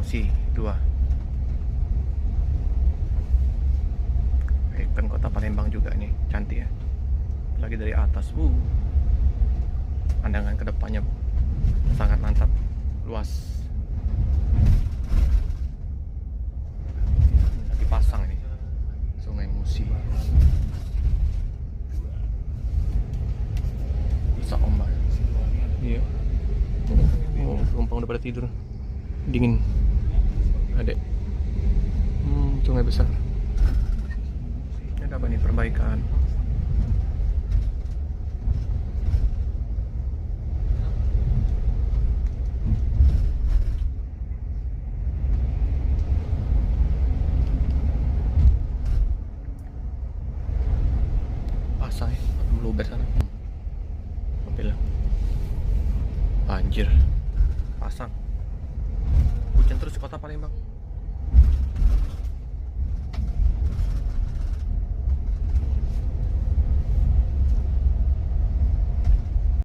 Musi 2. Kan kota Palembang juga nih, cantik ya. Lagi dari atas, pandangan kedepannya sangat mantap, luas. Lagi pasang ini Sungai Musi. Bisa ombak. Iya. Oh, penumpang udah pada tidur. Dingin. Adek. Sungai besar. Ini ada apa nih, perbaikan? Pasang ya, meluber sana. Mobil banjir, pasang. Hujan terus di kota Palembang.